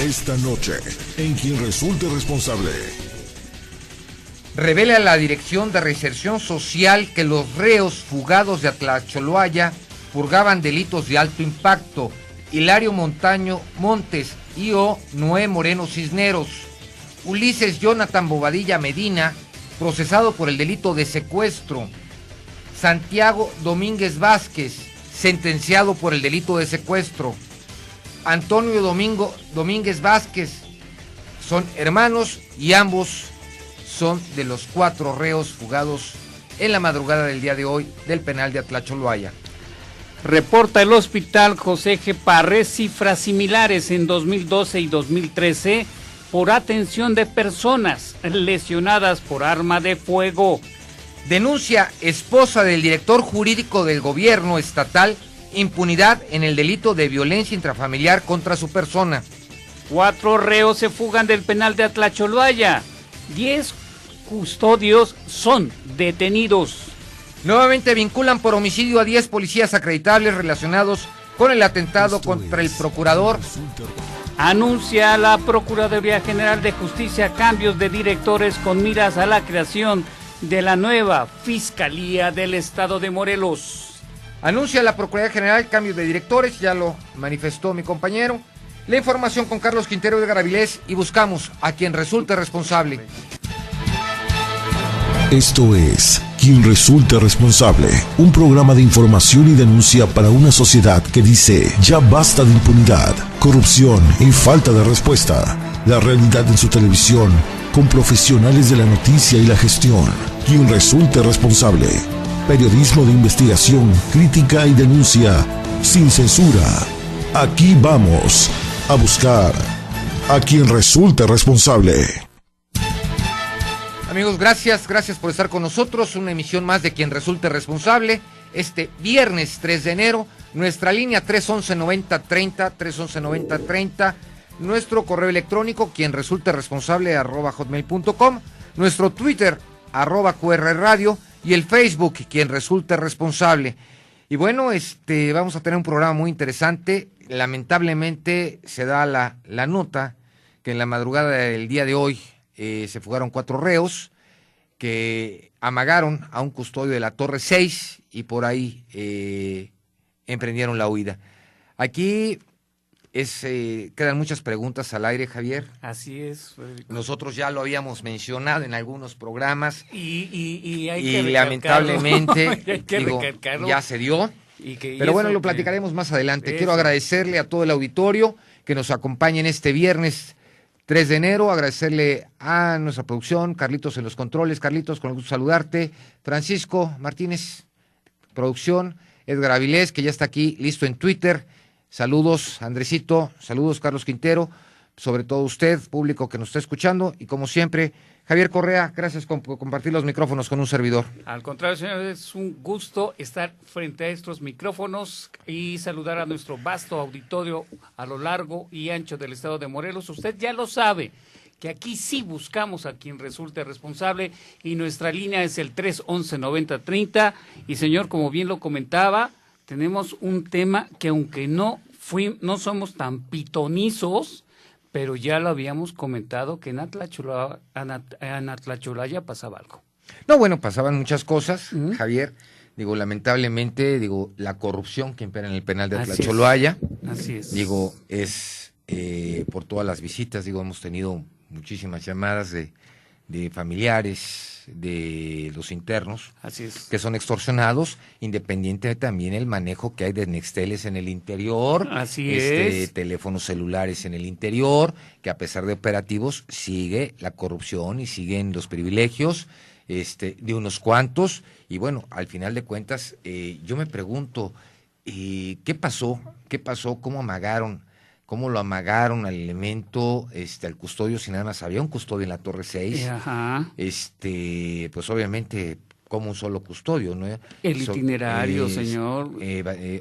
Esta noche, en Quien Resulte Responsable. Revela la Dirección de Reinserción Social que los reos fugados de Atlacholoaya purgaban delitos de alto impacto. Hilario Montaño Montes y Noé Moreno Cisneros. Ulises Jonathan Bobadilla Medina, procesado por el delito de secuestro. Santiago Domínguez Vázquez, sentenciado por el delito de secuestro. Antonio Domínguez Vázquez, son hermanos y ambos son de los 4 reos fugados en la madrugada del día de hoy del penal de Atlacholoaya. Reporta el hospital José G. Parres cifras similares en 2012 y 2013 por atención de personas lesionadas por arma de fuego. Denuncia esposa del director jurídico del gobierno estatal impunidad en el delito de violencia intrafamiliar contra su persona. 4 reos se fugan del penal de Atlacholoaya. 10 custodios son detenidos. Nuevamente vinculan por homicidio a 10 policías acreditables relacionados con el atentado contra el procurador. Anuncia la Procuraduría General de Justicia cambios de directores con miras a la creación de la nueva Fiscalía del Estado de Morelos. Anuncia la Procuraduría General cambios de directores, ya lo manifestó mi compañero. La información con Carlos Quintero de Avilés y buscamos a quien resulte responsable. Esto es Quien Resulte Responsable, un programa de información y denuncia para una sociedad que dice ya basta de impunidad, corrupción y falta de respuesta. La realidad en su televisión, con profesionales de la noticia y la gestión. Quien Resulte Responsable. Periodismo de investigación, crítica y denuncia, sin censura. Aquí vamos a buscar a quien resulte responsable. Amigos, gracias por estar con nosotros. Una emisión más de Quien Resulte Responsable. Este viernes 3 de enero, nuestra línea 311-9030, 311-9030. Nuestro correo electrónico, @hotmail.com, nuestro Twitter, @QRRadio, y el Facebook, Quien Resulte Responsable. Y bueno, vamos a tener un programa muy interesante. Lamentablemente se da la nota que en la madrugada del día de hoy se fugaron 4 reos que amagaron a un custodio de la Torre 6 y por ahí emprendieron la huida. Aquí quedan muchas preguntas al aire, Javier. Así es, Federico. Nosotros ya lo habíamos mencionado en algunos programas y lamentablemente ya se dio. Pero bueno, lo platicaremos más adelante. Eso. Quiero agradecerle a todo el auditorio que nos acompaña en este viernes 3 de enero, agradecerle a nuestra producción, Carlitos en los controles. Carlitos, con el gusto de saludarte. Francisco Martínez, producción. Edgar Avilés, que ya está aquí, listo en Twitter. Saludos, Andresito. Saludos, Carlos Quintero. Sobre todo usted, público que nos está escuchando. Y como siempre, Javier Correa, gracias por compartir los micrófonos con un servidor. Al contrario, señor, es un gusto estar frente a estos micrófonos y saludar a nuestro vasto auditorio a lo largo y ancho del estado de Morelos. Usted ya lo sabe, que aquí sí buscamos a quien resulte responsable y nuestra línea es el 311-9030. Y señor, como bien lo comentaba, tenemos un tema que aunque no somos tan pitonizos, pero ya lo habíamos comentado que en Atlacholoaya pasaba algo. No, bueno, pasaban muchas cosas, Javier. Lamentablemente, la corrupción que impera en el penal de Atlacholoaya. Así es. Es por todas las visitas, hemos tenido muchísimas llamadas de familiares de los internos. Así es. Que son extorsionados, independiente también el manejo que hay de nexteles en el interior. Así es. Teléfonos celulares en el interior, que a pesar de operativos sigue la corrupción y siguen los privilegios de unos cuantos. Y bueno, al final de cuentas, yo me pregunto, ¿qué pasó? ¿Cómo lo amagaron al elemento, al custodio, si nada más había un custodio en la Torre 6? Ajá. Pues obviamente como un solo custodio, ¿no? El itinerario, señor.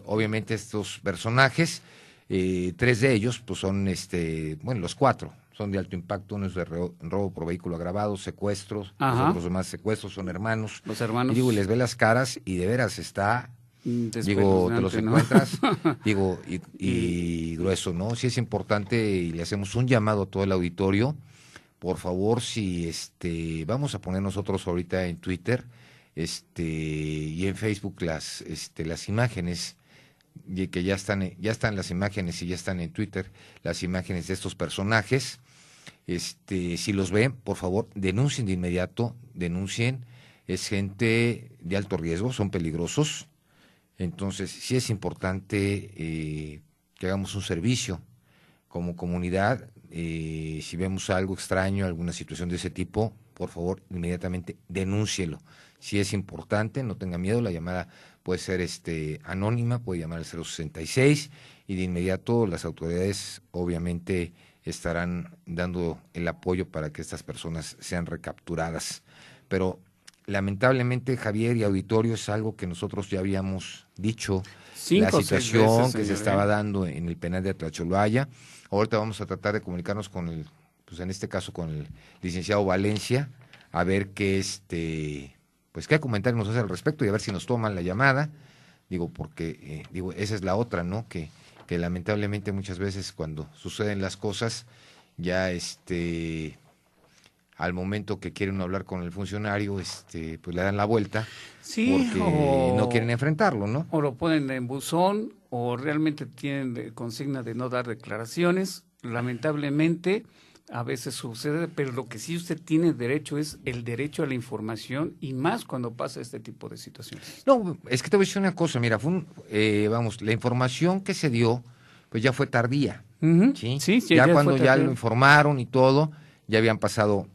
Obviamente estos personajes, 3 de ellos, pues son, los 4 son de alto impacto. Uno es de robo por vehículo agravado, secuestros. Ajá. Los otros demás secuestros son hermanos. Los hermanos. Y les ve las caras y de veras está Digo, te los ¿no? encuentras, digo, y grueso, ¿no? Sí es importante y le hacemos un llamado a todo el auditorio. Por favor, si vamos a poner nosotros ahorita en Twitter, y en Facebook las imágenes, y que ya están las imágenes y ya están en Twitter las imágenes de estos personajes. Si los ven, por favor, denuncien de inmediato, denuncien. Es gente de alto riesgo, son peligrosos. Entonces, sí es importante que hagamos un servicio como comunidad. Si vemos algo extraño, alguna situación de ese tipo, por favor, inmediatamente denúncielo. Si es importante, no tenga miedo, la llamada puede ser anónima, puede llamar al 066 y de inmediato las autoridades obviamente estarán dando el apoyo para que estas personas sean recapturadas. Pero lamentablemente, Javier y auditorio, es algo que nosotros ya habíamos dicho, la situación que se estaba dando en el penal de Atlacholaya. Ahorita vamos a tratar de comunicarnos con en este caso con el licenciado Valencia, a ver qué qué comentario nos hace al respecto y a ver si nos toman la llamada. Digo, porque esa es la otra, ¿no? Que lamentablemente muchas veces cuando suceden las cosas, ya al momento que quieren hablar con el funcionario, pues le dan la vuelta, sí, porque no quieren enfrentarlo, ¿no? O lo ponen en buzón, o realmente tienen consigna de no dar declaraciones. Lamentablemente, a veces sucede, pero lo que sí usted tiene derecho es el derecho a la información, y más cuando pasa este tipo de situaciones. No, es que te voy a decir una cosa, mira, la información que se dio, pues ya fue tardía, Uh-huh. ¿sí? Sí, ya cuando ya lo informaron y todo, ya habían pasado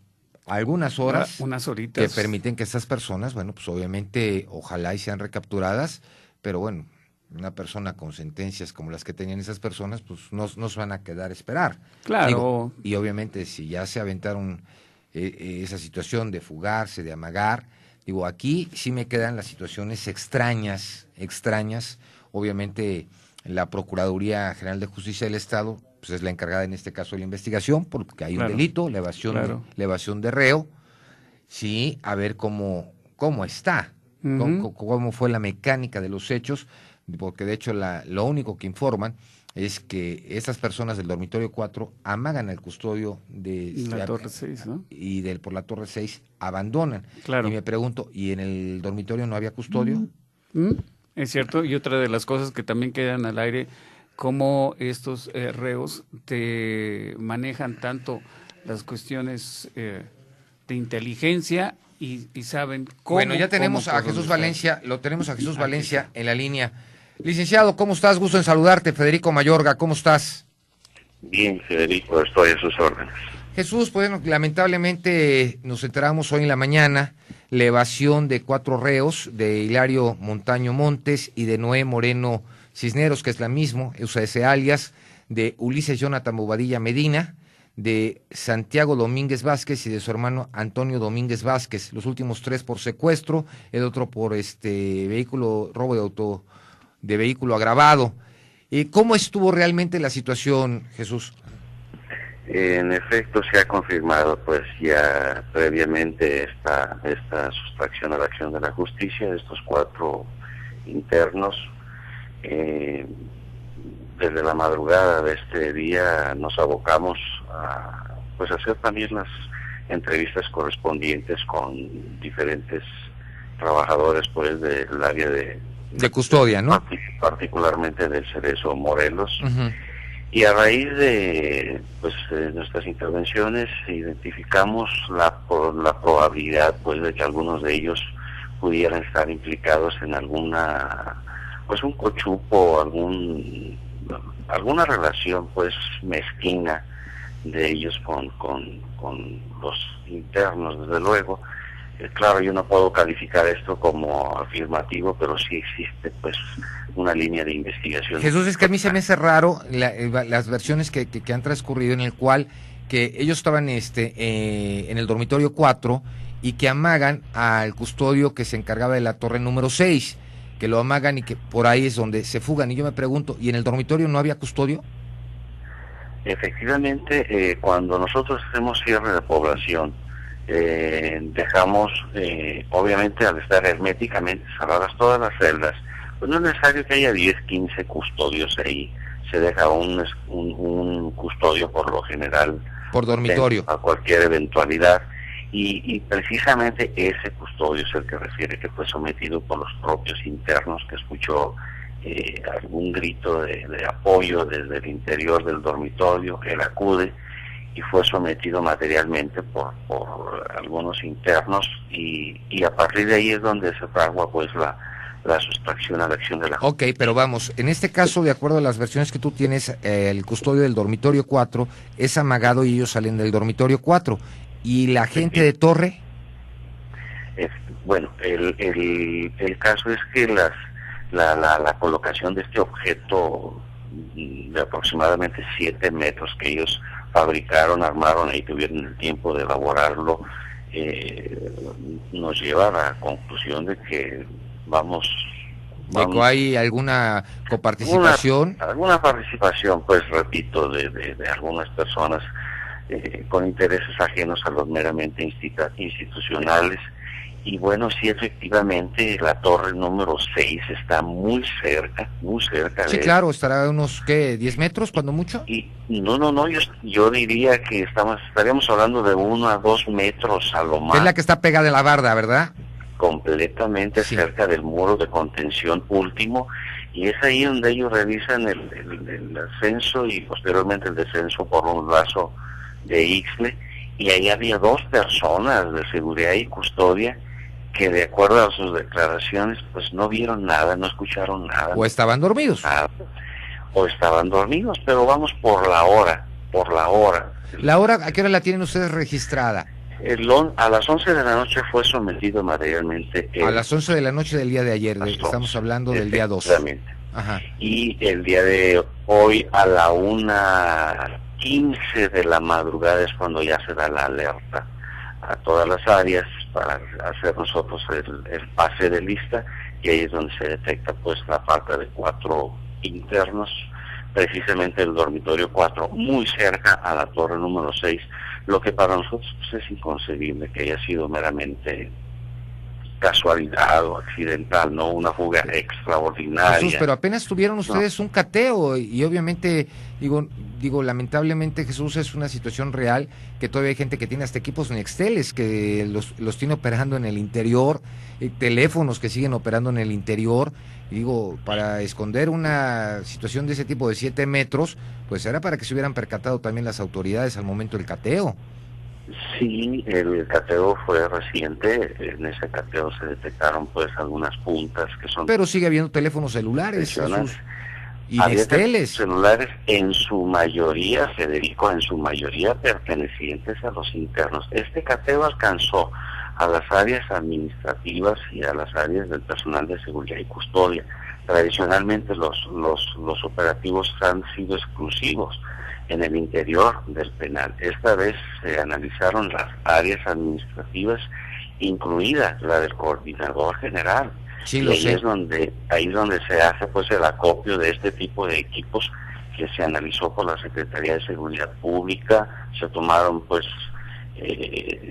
algunas horas, unas horitas, que permiten que estas personas, bueno, pues obviamente, ojalá y sean recapturadas, pero bueno, una persona con sentencias como las que tenían esas personas, pues no se van a quedar a esperar. Claro. Y obviamente si ya se aventaron esa situación de fugarse, de amagar, aquí sí me quedan las situaciones extrañas. Obviamente la Procuraduría General de Justicia del Estado pues es la encargada en este caso de la investigación, porque hay un delito, la evasión de reo, sí, a ver cómo está, uh-huh, cómo fue la mecánica de los hechos, porque de hecho lo único que informan es que estas personas del dormitorio 4 amagan al custodio de la Torre 6, ¿no? Y por la Torre 6 abandonan. Claro. Y me pregunto, ¿y en el dormitorio no había custodio? Es cierto, y otra de las cosas que también quedan al aire, cómo estos reos te manejan tanto las cuestiones de inteligencia y saben cómo. Bueno, ya tenemos a Jesús Valencia, Valencia en la línea. Licenciado, ¿cómo estás? Gusto en saludarte. Federico Mayorga, ¿cómo estás? Bien, Federico, estoy a sus órdenes. Jesús, pues lamentablemente nos enteramos hoy en la mañana la evasión de 4 reos, de Hilario Montaño Montes y de Noé Moreno Cisneros, que es la misma, usa ese alias, de Ulises Jonathan Bobadilla Medina, de Santiago Domínguez Vázquez y de su hermano Antonio Domínguez Vázquez, los últimos 3 por secuestro, el otro por robo de vehículo agravado. ¿Cómo estuvo realmente la situación, Jesús? En efecto, se ha confirmado pues ya previamente esta sustracción a la acción de la justicia de estos 4 internos. Desde la madrugada de este día nos abocamos a hacer también las entrevistas correspondientes con diferentes trabajadores pues del área de custodia, ¿no? Particularmente del Cerezo Morelos. Uh-huh. Y a raíz de nuestras intervenciones identificamos la probabilidad pues de que algunos de ellos pudieran estar implicados en alguna un cochupo, alguna relación pues mezquina de ellos con los internos, desde luego. Claro, yo no puedo calificar esto como afirmativo, pero sí existe pues una línea de investigación. Jesús, es que a mí se me hace raro las versiones que han transcurrido, en el cual que ellos estaban en el dormitorio 4 y que amagan al custodio que se encargaba de la torre número 6, que lo amagan y que por ahí es donde se fugan. Y yo me pregunto, ¿y en el dormitorio no había custodio? Efectivamente, cuando nosotros hacemos cierre de población, dejamos, obviamente al estar herméticamente cerradas todas las celdas, Pues no es necesario que haya 10, 15 custodios ahí, se deja un custodio por lo general por dormitorio a cualquier eventualidad, y precisamente ese custodio es el que refiere que fue sometido por los propios internos, que escuchó algún grito de apoyo desde el interior del dormitorio. Él acude y fue sometido materialmente por algunos internos, y a partir de ahí es donde se fragua pues la sustracción a la acción de la justicia. Ok, pero vamos, en este caso, de acuerdo a las versiones que tú tienes, el custodio del dormitorio 4 es amagado y ellos salen del dormitorio 4. ¿Y la gente de torre? Bueno, el caso es que la colocación de este objeto de aproximadamente 7 metros que ellos fabricaron, armaron y tuvieron el tiempo de elaborarlo, nos lleva a la conclusión de que vamos ¿Hay alguna coparticipación? Alguna participación, pues repito, de algunas personas con intereses ajenos a los meramente institucionales. Y bueno, sí, efectivamente, la torre número 6 está muy cerca Sí, claro, estará a unos, ¿qué? ¿10 metros, cuando mucho? Y no, yo diría que estaríamos hablando de 1 a 2 metros a lo más. Es la que está pegada de la barda, ¿verdad? Completamente cerca del muro de contención último, y es ahí donde ellos realizan el ascenso y posteriormente el descenso por un lazo de Ixtle, y ahí había 2 personas de seguridad y custodia que, de acuerdo a sus declaraciones, pues no vieron nada, no escucharon nada. ¿O estaban dormidos? O estaban dormidos, pero vamos por la hora. ¿La hora, a qué hora la tienen ustedes registrada? A las 11 de la noche fue sometido materialmente. A las 11 de la noche del día de ayer, estamos hablando del día 2. Ajá. Y el día de hoy a la 1:15 de la madrugada es cuando ya se da la alerta a todas las áreas para hacer nosotros el pase de lista, y ahí es donde se detecta pues la falta de 4 internos, precisamente el dormitorio 4, muy cerca a la torre número 6, lo que para nosotros pues, es inconcebible que haya sido meramente casualidad o accidental, no una fuga extraordinaria. Jesús, pero apenas tuvieron ustedes un cateo, y obviamente, digo, lamentablemente, Jesús, es una situación real, que todavía hay gente que tiene hasta equipos Nexteles, que los tiene operando en el interior, teléfonos que siguen operando en el interior. Digo, para esconder una situación de ese tipo de 7 metros, pues era para que se hubieran percatado también las autoridades al momento del cateo. Sí, el cateo fue reciente. En ese cateo se detectaron pues algunas puntas que son... Pero sigue habiendo teléfonos celulares, Jesús, y Nexteles. Celulares en su mayoría, Federico, pertenecientes a los internos. Este cateo alcanzó a las áreas administrativas y a las áreas del personal de seguridad y custodia. Tradicionalmente los operativos han sido exclusivos en el interior del penal. Esta vez se analizaron las áreas administrativas, incluida la del coordinador general. Sí, y ahí es donde se hace pues el acopio de este tipo de equipos, que se analizó por la Secretaría de Seguridad Pública. Se tomaron pues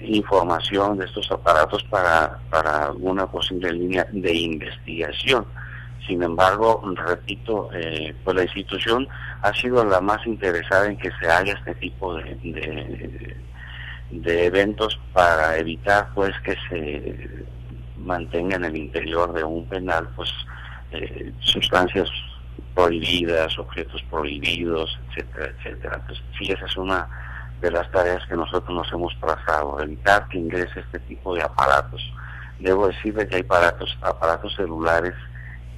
información de estos aparatos para alguna posible línea de investigación. Sin embargo, repito, pues la institución ha sido la más interesada en que se haga este tipo de eventos para evitar pues que se mantenga en el interior de un penal pues sustancias prohibidas, objetos prohibidos, etcétera, etcétera. Pues sí, esa es una de las tareas que nosotros nos hemos trazado, evitar que ingrese este tipo de aparatos. Debo decirle que hay aparatos celulares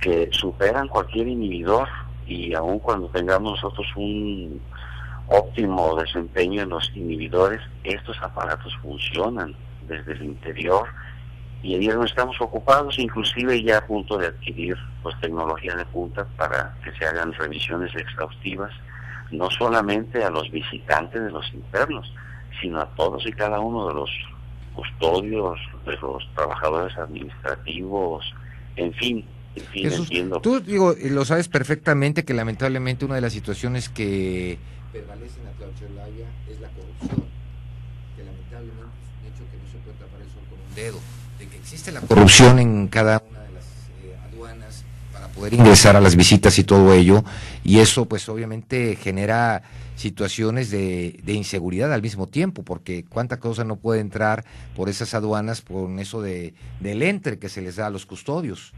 que superan cualquier inhibidor, y aun cuando tengamos nosotros un óptimo desempeño en los inhibidores, estos aparatos funcionan desde el interior, y ahí no estamos ocupados, inclusive ya a punto de adquirir pues tecnología de punta para que se hagan revisiones exhaustivas, no solamente a los visitantes de los internos, sino a todos y cada uno de los custodios, de los trabajadores administrativos, en fin. Jesús, tú lo sabes perfectamente que lamentablemente una de las situaciones que prevalecen a Tlaxcala es la corrupción, que lamentablemente es un hecho que no se puede tapar el sol con un dedo, de que existe la corrupción en cada una de las aduanas, para poder ingresar a las visitas y todo ello, y eso pues obviamente genera situaciones de inseguridad al mismo tiempo, porque cuánta cosa no puede entrar por esas aduanas con eso del entre que se les da a los custodios.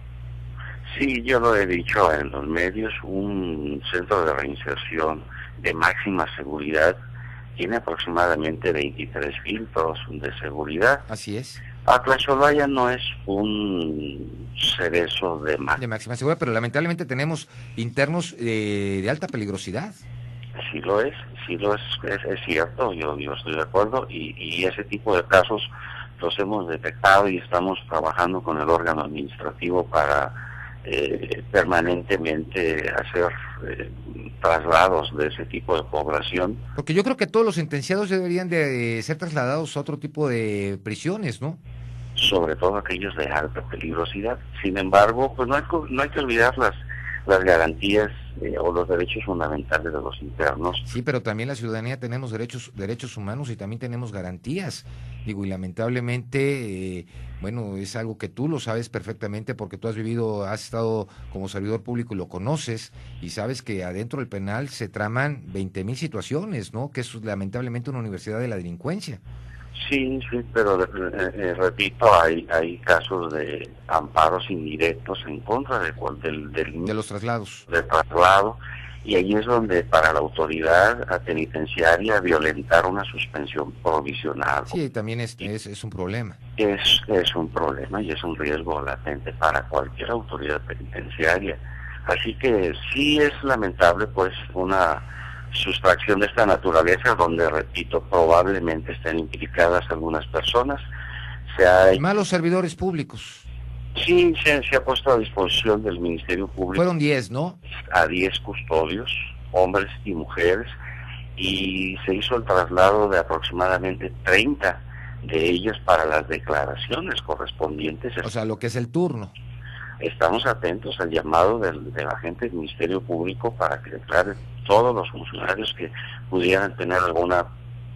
Sí, yo lo he dicho en los medios, un centro de reinserción de máxima seguridad tiene aproximadamente 23 filtros de seguridad. Así es. Atlacholaya no es un cerezo de máxima seguridad, pero lamentablemente tenemos internos de alta peligrosidad. Sí lo es cierto, yo estoy de acuerdo, y ese tipo de casos los hemos detectado y estamos trabajando con el órgano administrativo para permanentemente hacer traslados de ese tipo de población. Porque yo creo que todos los sentenciados deberían de ser trasladados a otro tipo de prisiones, ¿no? Sobre todo aquellos de alta peligrosidad. Sin embargo, pues no hay que olvidar las garantías o los derechos fundamentales de los internos. Sí, pero también la ciudadanía tenemos derechos humanos y también tenemos garantías. Digo, y lamentablemente, bueno, es algo que tú lo sabes perfectamente porque tú has estado como servidor público y lo conoces, y sabes que adentro del penal se traman 20,000 situaciones, ¿no? Que es lamentablemente una universidad de la delincuencia. Sí, pero repito, hay casos de amparos indirectos en contra de los traslados. Del traslado, y ahí es donde para la autoridad penitenciaria violentar una suspensión provisional. Sí, también es un problema. Es un problema y es un riesgo latente para cualquier autoridad penitenciaria. Así que sí es lamentable pues una sustracción de esta naturaleza donde, repito, probablemente estén implicadas algunas personas. Malos servidores públicos. Sí, se ha puesto a disposición del Ministerio Público. Fueron 10, ¿no? A 10 custodios, hombres y mujeres, y se hizo el traslado de aproximadamente 30 de ellos para las declaraciones correspondientes. O sea, lo que es el turno. Estamos atentos al llamado del agente del Ministerio Público para que declare todos los funcionarios que pudieran tener alguna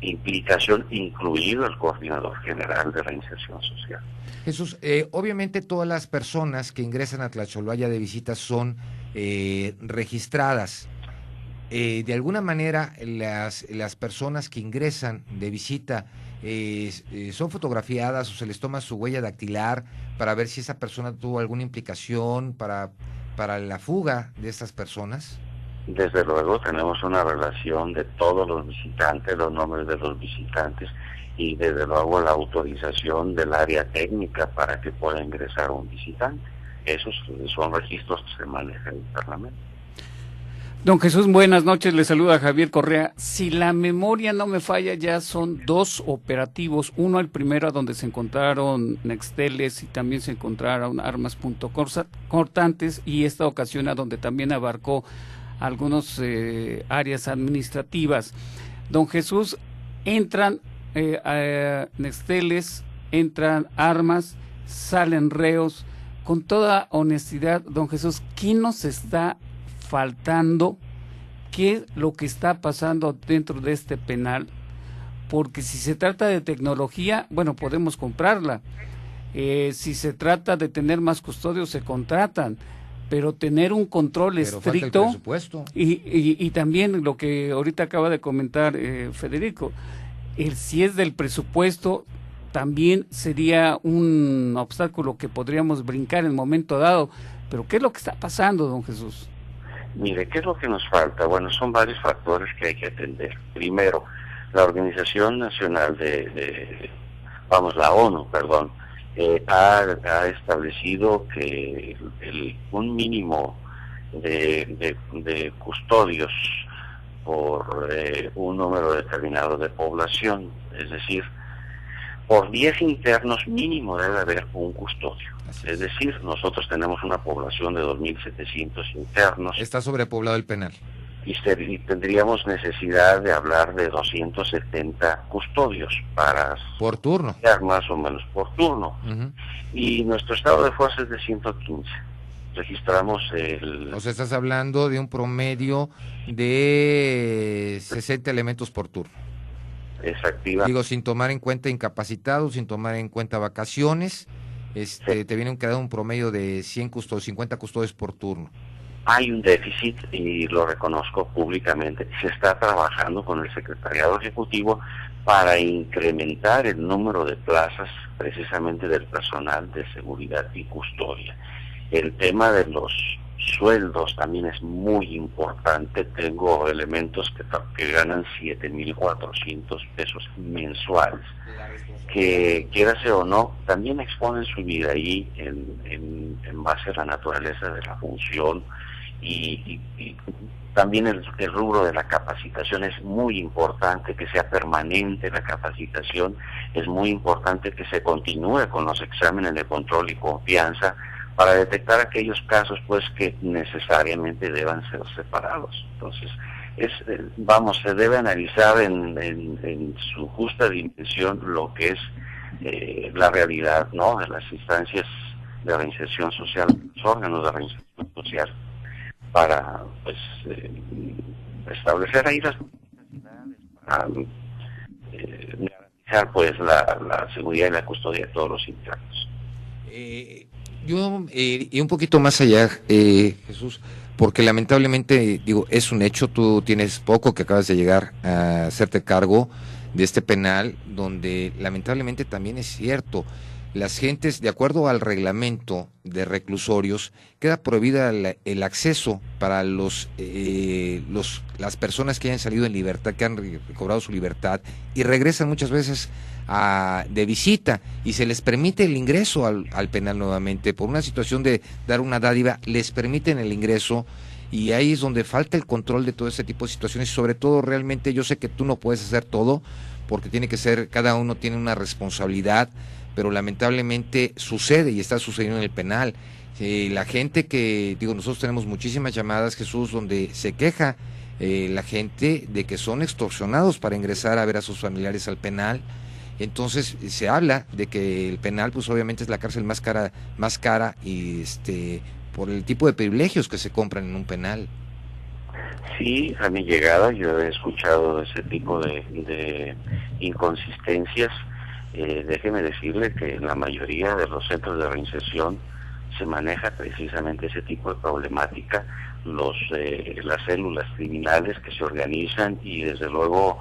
implicación, incluido el coordinador general de reinserción social. Jesús, obviamente todas las personas que ingresan a Tlacholaya de visita son registradas. De alguna manera, las personas que ingresan de visita son fotografiadas o se les toma su huella dactilar para ver si esa persona tuvo alguna implicación para la fuga de estas personas. Desde luego tenemos una relación de todos los visitantes, los nombres de los visitantes, y desde luego la autorización del área técnica para que pueda ingresar un visitante. Esos son registros que se manejan internamente. Don Jesús, buenas noches, le saluda Javier Correa. Si la memoria no me falla, ya son 2 operativos. Uno, el primero, donde se encontraron nexteles y también se encontraron armas punzocortantes, y esta ocasión a donde también abarcó algunas áreas administrativas. Don Jesús, entran nexteles, entran armas, salen reos. Con toda honestidad, don Jesús, ¿qué nos está faltando? ¿Qué es lo que está pasando dentro de este penal? Porque si se trata de tecnología, bueno, podemos comprarla. Si se trata de tener más custodios, se contratan. Pero tener un control estricto, y también lo que ahorita acaba de comentar Federico, si es del presupuesto, también sería un obstáculo que podríamos brincar en un momento dado. Pero ¿qué es lo que está pasando, don Jesús? Mire, ¿qué es lo que nos falta? Bueno, son varios factores que hay que atender. Primero, la Organización Nacional la ONU, ha establecido que un mínimo de custodios por un número determinado de población, es decir, por 10 internos mínimo debe haber un custodio. Es decir, nosotros tenemos una población de 2.700 internos. Está sobrepoblado el penal. Y tendríamos necesidad de hablar de 270 custodios por turno, más o menos por turno. Y nuestro estado de fuerza es de 115. Registramos O sea, estás hablando de un promedio de 60 elementos por turno. Exactiva. Digo, sin tomar en cuenta incapacitados, sin tomar en cuenta vacaciones, te vienen quedando un promedio de 100 custodios, 50 custodios por turno. Hay un déficit y lo reconozco públicamente. Se está trabajando con el Secretariado Ejecutivo para incrementar el número de plazas precisamente del personal de seguridad y custodia. El tema de los sueldos también es muy importante. Tengo elementos que ganan 7,400 pesos mensuales, que quierase o no, también exponen su vida ahí en base a la naturaleza de la función. Y también el rubro de la capacitación es muy importante, que sea permanente la capacitación, es muy importante que se continúe con los exámenes de control y confianza para detectar aquellos casos pues que necesariamente deban ser separados. Entonces, se debe analizar en su justa dimensión lo que es la realidad, ¿no?, de las instancias de reinserción social, los órganos de reinserción social, para pues establecer ahí las necesidades para garantizar pues la seguridad y la custodia de todos los internos. Yo y un poquito más allá, Jesús, porque lamentablemente, digo, es un hecho, tú tienes poco que acabas de llegar a hacerte cargo de este penal, donde lamentablemente también es cierto, las gentes, de acuerdo al reglamento de reclusorios, queda prohibida el acceso para las personas que hayan salido en libertad, que han recobrado su libertad y regresan muchas veces de visita, y se les permite el ingreso al penal nuevamente. Por una situación de dar una dádiva, les permiten el ingreso, y ahí es donde falta el control de todo ese tipo de situaciones. Y sobre todo, realmente yo sé que tú no puedes hacer todo, porque tiene que ser, cada uno tiene una responsabilidad, pero lamentablemente sucede y está sucediendo en el penal. La gente que, digo, nosotros tenemos muchísimas llamadas, Jesús, donde se queja la gente de que son extorsionados para ingresar a ver a sus familiares al penal. Entonces se habla de que el penal pues obviamente es la cárcel más cara y por el tipo de privilegios que se compran en un penal. Sí, a mi llegada yo he escuchado ese tipo de inconsistencias. Déjeme decirle que en la mayoría de los centros de reinserción se maneja precisamente ese tipo de problemática, las células criminales que se organizan y desde luego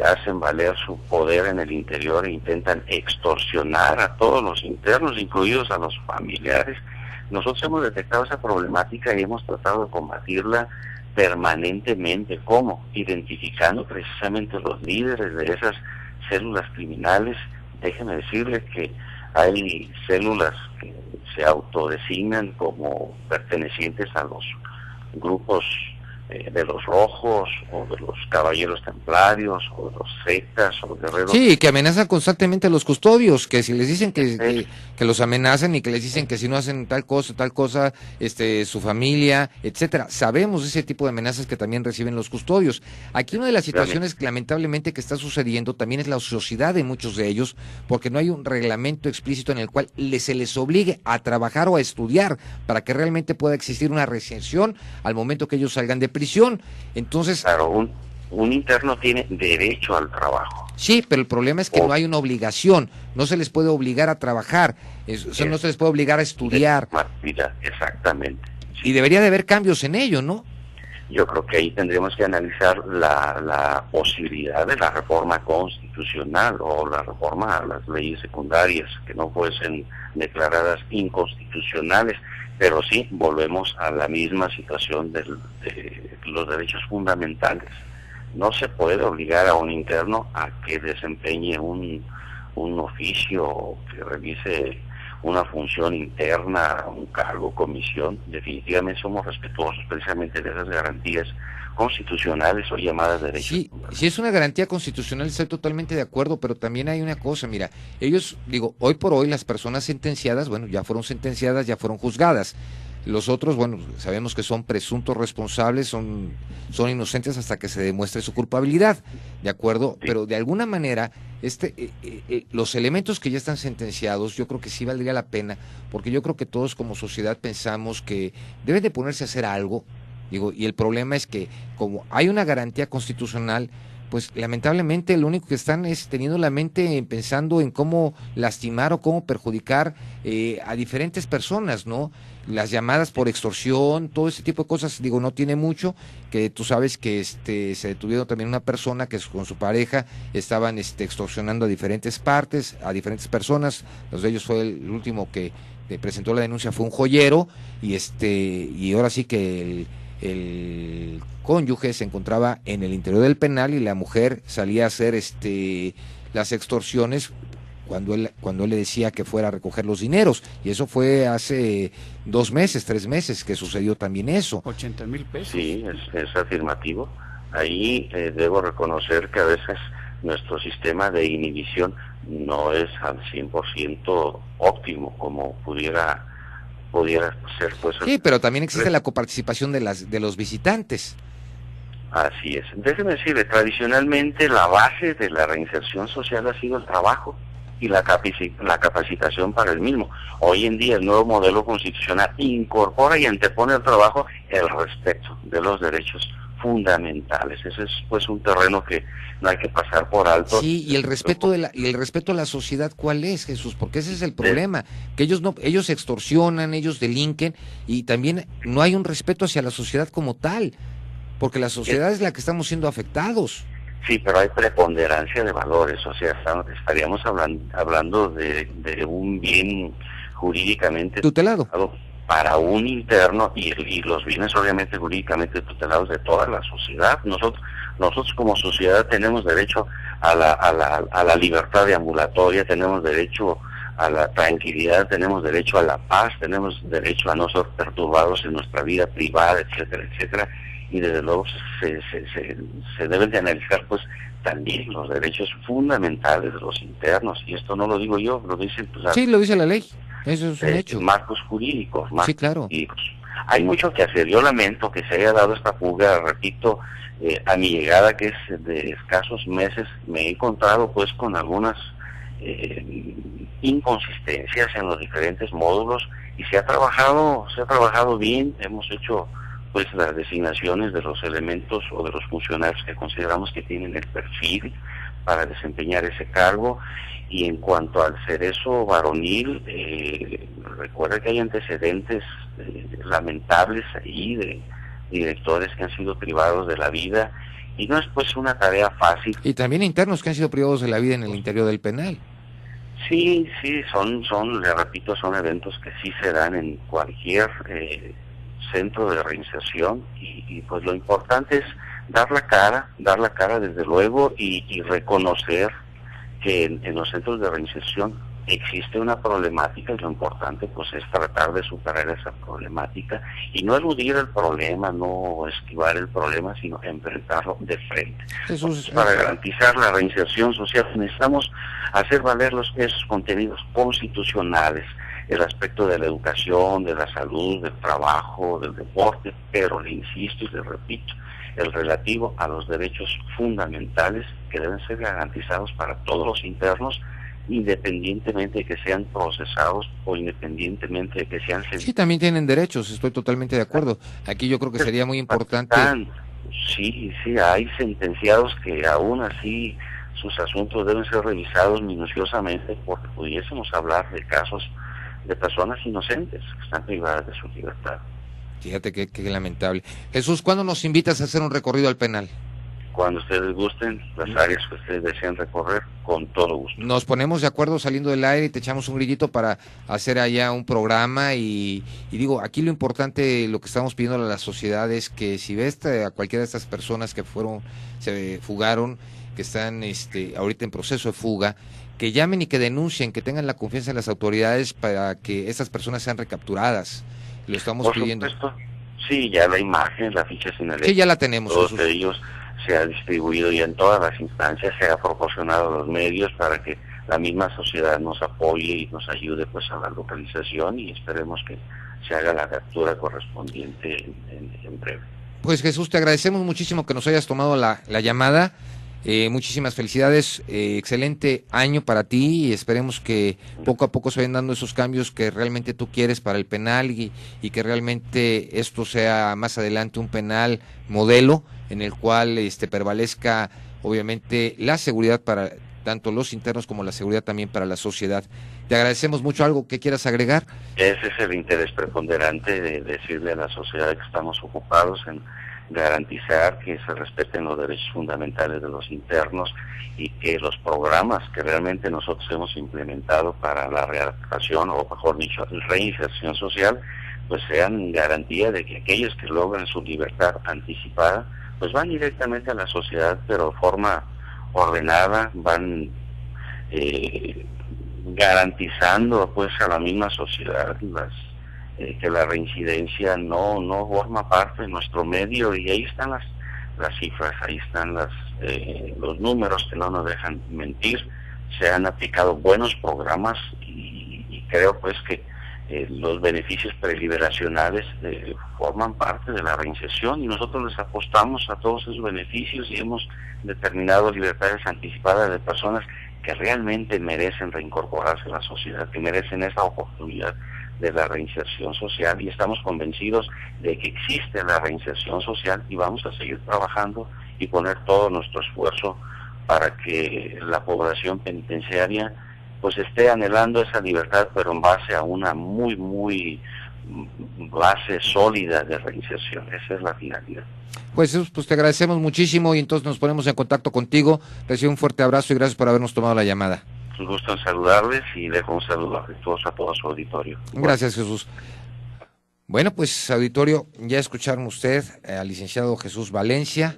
hacen valer su poder en el interior e intentan extorsionar a todos los internos, incluidos a los familiares. Nosotros hemos detectado esa problemática y hemos tratado de combatirla permanentemente. ¿Cómo? Identificando precisamente los líderes de esas células criminales. Déjenme decirles que hay células que se autodesignan como pertenecientes a los grupos de los rojos, o de los caballeros templarios, o de los sectas, o guerreros. Sí, que amenazan constantemente a los custodios, que si les dicen que los amenazan y que les dicen que si no hacen tal cosa, su familia, etcétera. Sabemos ese tipo de amenazas que también reciben los custodios. Aquí una de las situaciones que lamentablemente que está sucediendo también es la ociosidad de muchos de ellos, porque no hay un reglamento explícito en el cual se les obligue a trabajar o a estudiar para que realmente pueda existir una reinserción al momento que ellos salgan de prisión. Entonces, claro, un interno tiene derecho al trabajo. Sí, pero el problema es que no hay una obligación, no se les puede obligar a trabajar, no se les puede obligar a estudiar. Exactamente. Y debería de haber cambios en ello, ¿no? Yo creo que ahí tendríamos que analizar la posibilidad de la reforma constitucional o la reforma a las leyes secundarias, que no fuesen declaradas inconstitucionales. Pero sí, volvemos a la misma situación de los derechos fundamentales. No se puede obligar a un interno a que desempeñe un oficio, que realice una función interna, un cargo, comisión. Definitivamente somos respetuosos precisamente de esas garantías constitucionales o llamadas derechos. Sí, si es una garantía constitucional, estoy totalmente de acuerdo, pero también hay una cosa, mira, ellos, digo, hoy por hoy las personas sentenciadas, bueno, ya fueron sentenciadas, ya fueron juzgadas. Los otros, bueno, sabemos que son presuntos responsables, son inocentes hasta que se demuestre su culpabilidad, ¿de acuerdo? Sí. Pero de alguna manera, los elementos que ya están sentenciados, yo creo que sí valdría la pena, porque yo creo que todos como sociedad pensamos que deben de ponerse a hacer algo. Digo, y el problema es que como hay una garantía constitucional, pues lamentablemente lo único que están es teniendo la mente pensando en cómo lastimar o cómo perjudicar a diferentes personas, ¿no? Las llamadas por extorsión, todo ese tipo de cosas, digo, no tiene mucho, que tú sabes que se detuvieron también una persona que con su pareja estaban extorsionando a diferentes partes, a diferentes personas, los de ellos fue el último que presentó la denuncia, fue un joyero, y ahora sí que el cónyuge se encontraba en el interior del penal y la mujer salía a hacer las extorsiones cuando él le decía que fuera a recoger los dineros, y eso fue hace 2 meses, 3 meses que sucedió también eso. 80,000 pesos. Sí, es afirmativo. Ahí debo reconocer que a veces nuestro sistema de inhibición no es al 100% óptimo como pudiera ser, pues. Sí, pero también existe la coparticipación de los visitantes. Así es. Déjeme decirle, tradicionalmente la base de la reinserción social ha sido el trabajo y la capacitación para el mismo. Hoy en día el nuevo modelo constitucional incorpora y antepone al trabajo el respeto de los derechos fundamentales. Ese es pues un terreno que no hay que pasar por alto. Sí, y el respeto a la sociedad, ¿cuál es, Jesús? Porque ese es el problema, que ellos extorsionan, ellos delinquen, y también no hay un respeto hacia la sociedad como tal, porque la sociedad es la que estamos siendo afectados. Sí, pero hay preponderancia de valores, o sea, estaríamos hablando de un bien jurídicamente tutelado para un interno y los bienes obviamente jurídicamente tutelados de toda la sociedad. Nosotros como sociedad tenemos derecho a la libertad deambulatoria, tenemos derecho a la tranquilidad, tenemos derecho a la paz, tenemos derecho a no ser perturbados en nuestra vida privada, etcétera, etcétera. Y desde luego se deben de analizar pues también los derechos fundamentales de los internos, y esto no lo digo yo, lo dice pues, sí, lo dice la ley, eso es un hecho. Marcos jurídicos, sí, claro. Jurídicos. Hay mucho que hacer. Yo lamento que se haya dado esta fuga, repito, a mi llegada, que es de escasos meses, me he encontrado pues con algunas inconsistencias en los diferentes módulos, y se ha trabajado bien. Hemos hecho pues las designaciones de los elementos o de los funcionarios que consideramos que tienen el perfil para desempeñar ese cargo. Y en cuanto al cerezo varonil, recuerda que hay antecedentes lamentables ahí de directores que han sido privados de la vida, y no es pues una tarea fácil. Y también internos que han sido privados de la vida en el interior del penal. Sí, le repito, son eventos que sí se dan en cualquier centro de reinserción, y pues lo importante es dar la cara desde luego, y reconocer que en los centros de reinserción existe una problemática, y lo importante pues es tratar de superar esa problemática y no eludir el problema, no esquivar el problema, sino enfrentarlo de frente. Para garantizar la reinserción social necesitamos hacer valer esos contenidos constitucionales, el aspecto de la educación, de la salud, del trabajo, del deporte, pero le insisto y le repito, el relativo a los derechos fundamentales que deben ser garantizados para todos los internos, independientemente de que sean procesados o independientemente de que sean... Sí, también tienen derechos, estoy totalmente de acuerdo. Aquí yo creo que sería muy importante... Sí, hay sentenciados que aún así sus asuntos deben ser revisados minuciosamente, porque pudiésemos hablar de casos de personas inocentes que están privadas de su libertad. Fíjate qué lamentable. Jesús, ¿cuándo nos invitas a hacer un recorrido al penal? Cuando ustedes gusten, las áreas que ustedes desean recorrer, con todo gusto. Nos ponemos de acuerdo saliendo del aire y te echamos un grillito para hacer allá un programa, y digo, aquí lo importante, lo que estamos pidiendo a la sociedad es que si ves a cualquiera de estas personas que se fugaron, que están ahorita en proceso de fuga, que llamen y que denuncien, que tengan la confianza en las autoridades para que estas personas sean recapturadas. Lo estamos pidiendo. Por supuesto, sí, ya la imagen, la ficha señalética. Sí, ya la tenemos. Todos ellos se ha distribuido ya en todas las instancias, se ha proporcionado los medios para que la misma sociedad nos apoye y nos ayude pues a la localización, y esperemos que se haga la captura correspondiente en breve. Pues Jesús, te agradecemos muchísimo que nos hayas tomado la llamada. Muchísimas felicidades, excelente año para ti, y esperemos que poco a poco se vayan dando esos cambios que realmente tú quieres para el penal, y que realmente esto sea más adelante un penal modelo en el cual prevalezca obviamente, la seguridad para tanto los internos como la seguridad también para la sociedad. Te agradecemos mucho. ¿Algo que quieras agregar? Ese es el interés preponderante de decirle a la sociedad que estamos ocupados en garantizar que se respeten los derechos fundamentales de los internos y que los programas que realmente nosotros hemos implementado para la readaptación, o mejor dicho, reinserción social, pues sean garantía de que aquellos que logran su libertad anticipada, pues van directamente a la sociedad, pero de forma ordenada, van garantizando pues a la misma sociedad que la reincidencia no forma parte de nuestro medio, y ahí están las cifras, ahí están los números que no nos dejan mentir. Se han aplicado buenos programas y creo pues que los beneficios preliberacionales forman parte de la reinserción, y nosotros les apostamos a todos esos beneficios y hemos determinado libertades anticipadas de personas que realmente merecen reincorporarse a la sociedad, que merecen esa oportunidad de la reinserción social, y estamos convencidos de que existe la reinserción social, y vamos a seguir trabajando y poner todo nuestro esfuerzo para que la población penitenciaria pues esté anhelando esa libertad, pero en base a una muy base sólida de reinserción. Esa es la finalidad. Pues te agradecemos muchísimo, y entonces nos ponemos en contacto contigo. Recibe un fuerte abrazo y gracias por habernos tomado la llamada. Un gusto en saludarles y dejo un saludo afectuoso a todo su auditorio. Gracias, Jesús. Bueno, pues auditorio, ya escucharon usted al licenciado Jesús Valencia,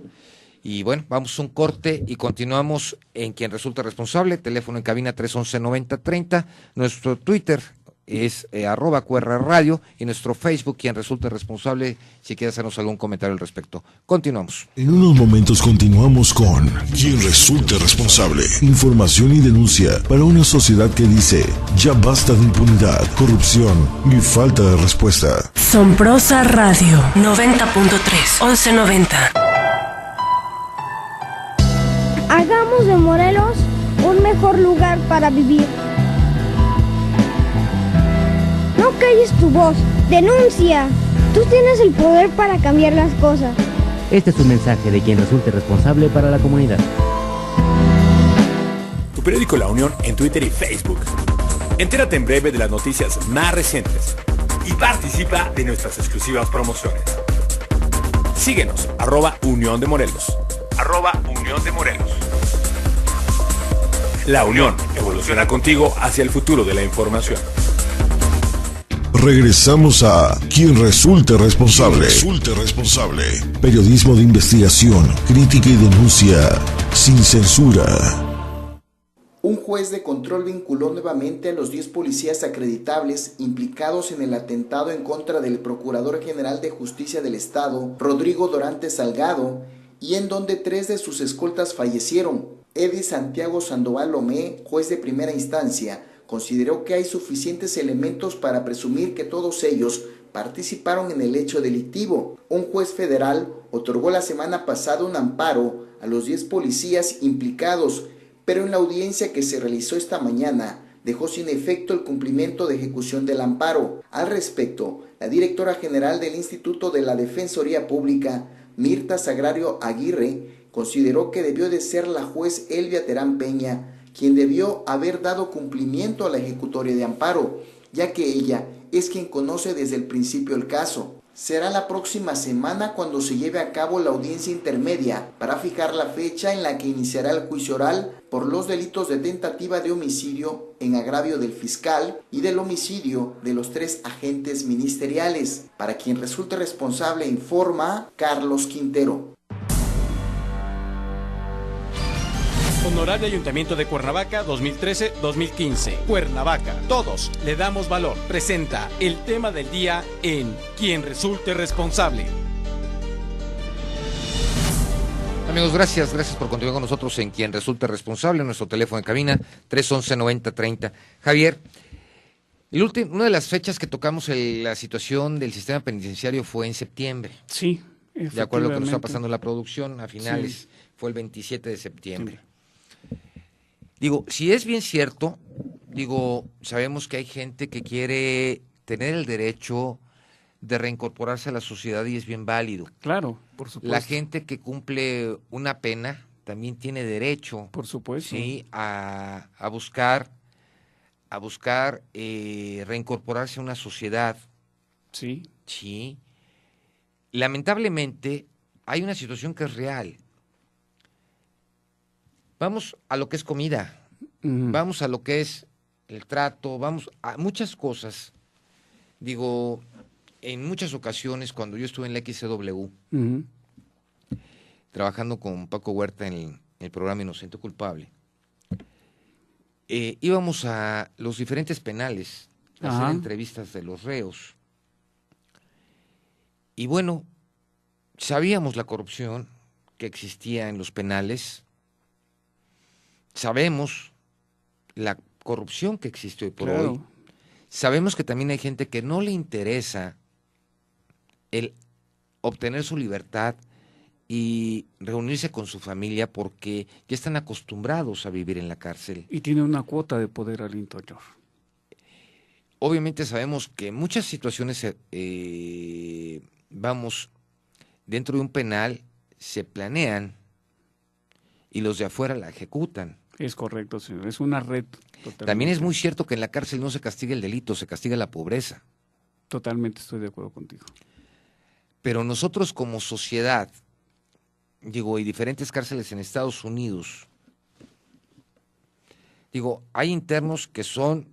y bueno, vamos a un corte y continuamos en Quien Resulta Responsable. Teléfono en cabina 311-9030, nuestro Twitter es @QR Radio, y nuestro Facebook Quien Resulta Responsable, si quiere hacernos algún comentario al respecto. Continuamos. En unos momentos continuamos con Quien Resulte Responsable. Información y denuncia para una sociedad que dice ya basta de impunidad, corrupción y falta de respuesta. Somprosa Radio 90.3 1190. Hagamos de Morelos un mejor lugar para vivir. No calles tu voz, denuncia. Tú tienes el poder para cambiar las cosas. Este es un mensaje de Quien Resulte Responsable para la comunidad. Tu periódico La Unión en Twitter y Facebook. Entérate en breve de las noticias más recientes y participa de nuestras exclusivas promociones. Síguenos, @Unión de Morelos. @Unión de Morelos. La Unión evoluciona contigo hacia el futuro de la información. Regresamos a Quien Resulte Responsable. Resulte Responsable. Periodismo de investigación, crítica y denuncia sin censura. Un juez de control vinculó nuevamente a los 10 policías acreditables implicados en el atentado en contra del Procurador General de Justicia del Estado, Rodrigo Dorantes Salgado, y en donde 3 de sus escoltas fallecieron. Eddie Santiago Sandoval Lomé, juez de primera instancia, consideró que hay suficientes elementos para presumir que todos ellos participaron en el hecho delictivo. Un juez federal otorgó la semana pasada un amparo a los 10 policías implicados, pero en la audiencia que se realizó esta mañana dejó sin efecto el cumplimiento de ejecución del amparo. Al respecto, la directora general del Instituto de la Defensoría Pública, Mirta Sagrario Aguirre, consideró que debió de ser la juez Elvia Terán Peña quien debió haber dado cumplimiento a la ejecutoria de amparo, ya que ella es quien conoce desde el principio el caso. Será la próxima semana cuando se lleve a cabo la audiencia intermedia para fijar la fecha en la que iniciará el juicio oral por los delitos de tentativa de homicidio en agravio del fiscal y del homicidio de los 3 agentes ministeriales. Para Quien Resulte Responsable, informa Carlos Quintero. Honorable Ayuntamiento de Cuernavaca 2013-2015. Cuernavaca, todos le damos valor. Presenta el tema del día en Quien Resulte Responsable. Amigos, gracias por continuar con nosotros en Quien Resulte Responsable. Nuestro teléfono en cabina 311-9030. Javier, una de las fechas que tocamos la situación del sistema penitenciario fue en septiembre. Sí, de acuerdo a lo que nos está pasando en la producción, a finales, sí. Fue el 27 de septiembre. Sí. Digo, si es bien cierto, sabemos que hay gente que quiere tener el derecho de reincorporarse a la sociedad y es bien válido. Claro, por supuesto. La gente que cumple una pena también tiene derecho, por supuesto, sí, a buscar reincorporarse a una sociedad. Sí. Sí. Lamentablemente, hay una situación que es real. Vamos a lo que es comida, vamos a lo que es el trato, vamos a muchas cosas. Digo, en muchas ocasiones, cuando yo estuve en la XCW, trabajando con Paco Huerta en el programa Inocente o Culpable, íbamos a los diferentes penales a hacer entrevistas de los reos. Y bueno, sabíamos la corrupción que existía en los penales, sabemos la corrupción que existe hoy por hoy, sabemos que también hay gente que no le interesa el obtener su libertad y reunirse con su familia porque ya están acostumbrados a vivir en la cárcel. Y tiene una cuota de poder al interior. Obviamente sabemos que en muchas situaciones, dentro de un penal se planean y los de afuera la ejecutan. Es correcto, señor. Es una red. Totalmente. También es muy cierto que en la cárcel no se castiga el delito, se castiga la pobreza. Totalmente estoy de acuerdo contigo. Pero nosotros como sociedad, digo, y diferentes cárceles en Estados Unidos, digo, hay internos que son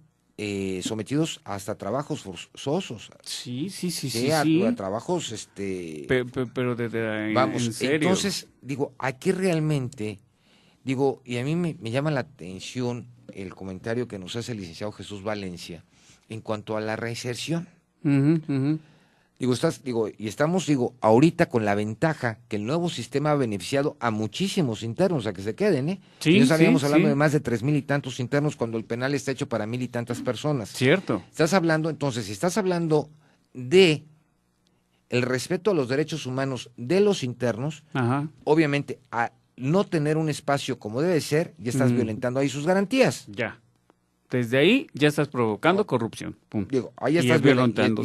sometidos hasta trabajos forzosos. Sí. A trabajos, pero vamos, en serio. Entonces, digo, aquí realmente, digo, y a mí me llama la atención el comentario que nos hace el licenciado Jesús Valencia en cuanto a la reinserción. Estamos ahorita con la ventaja que el nuevo sistema ha beneficiado a muchísimos internos a que se queden, ¿eh? Sí, ya estaríamos hablando de más de 3,000 y tantos internos cuando el penal está hecho para 1,000 y tantas personas. Cierto. Si estás hablando de el respeto a los derechos humanos de los internos, obviamente a no tener un espacio como debe ser, ya estás violentando ahí sus garantías. Ya. Desde ahí ya estás provocando corrupción. Pum. Digo, ahí estás violentando.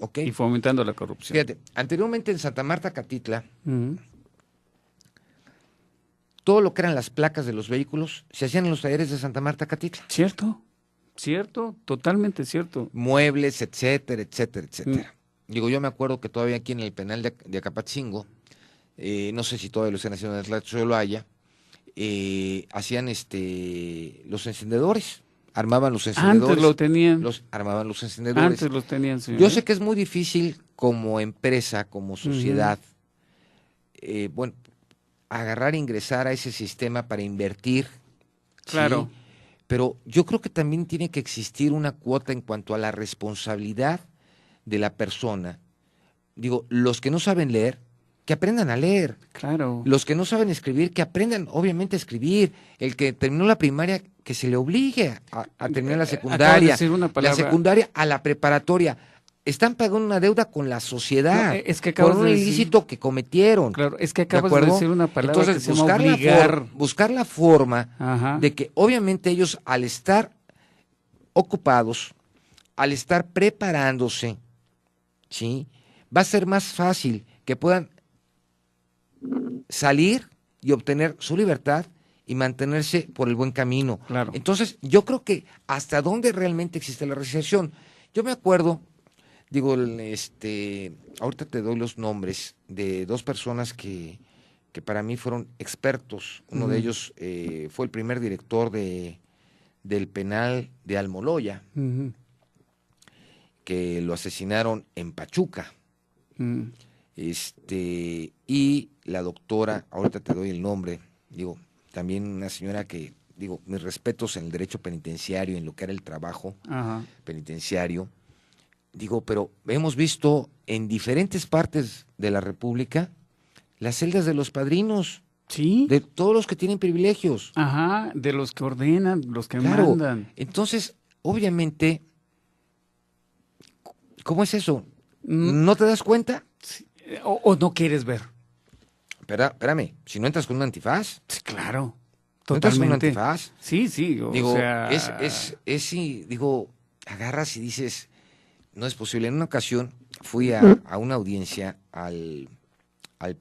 Okay. Y fomentando la corrupción. Fíjate, anteriormente en Santa Marta, Catitla, todo lo que eran las placas de los vehículos se hacían en los talleres de Santa Marta, Catitla. Cierto, totalmente cierto. Muebles, etcétera, etcétera, etcétera. Digo, yo me acuerdo que todavía aquí en el penal de Acapatzingo, no sé si todavía lo están haciendo en el Atlacho lo haya, hacían los encendedores, armaban los encendedores. Antes lo tenían. Armaban los encendedores. Antes los tenían, señor. Yo sé que es muy difícil como empresa, como sociedad, agarrar e ingresar a ese sistema para invertir. Claro. ¿sí? Pero yo creo que también tiene que existir una cuota en cuanto a la responsabilidad de la persona. Digo, los que no saben leer, que aprendan a leer. Claro. Los que no saben escribir, que aprendan obviamente a escribir. El que terminó la primaria, que se le obligue a terminar la secundaria. La secundaria a la preparatoria. Están pagando una deuda con la sociedad. No, es que por un ilícito que cometieron. Claro, es que acabas de decir una palabra. Entonces, que se llama obligar. Buscar la forma de que obviamente ellos, al estar ocupados, al estar preparándose, ¿sí? Va a ser más fácil que puedan salir y obtener su libertad y mantenerse por el buen camino. Claro. Entonces, yo creo que hasta dónde realmente existe la reinserción. Yo me acuerdo, ahorita te doy los nombres de dos personas que para mí fueron expertos. Uno de ellos fue el primer director del penal de Almoloya, que lo asesinaron en Pachuca. Y la doctora, ahorita te doy el nombre, también una señora que, mis respetos en el derecho penitenciario, en lo que era el trabajo penitenciario, pero hemos visto en diferentes partes de la República las celdas de los padrinos, de todos los que tienen privilegios. De los que ordenan, los que mandan. Entonces, obviamente, ¿cómo es eso? ¿No te das cuenta? Sí. O no quieres ver. Espérame, si no entras con un antifaz. Sí, claro. ¿No entras con un antifaz? Sí. Agarras y dices, no es posible. En una ocasión fui a una audiencia al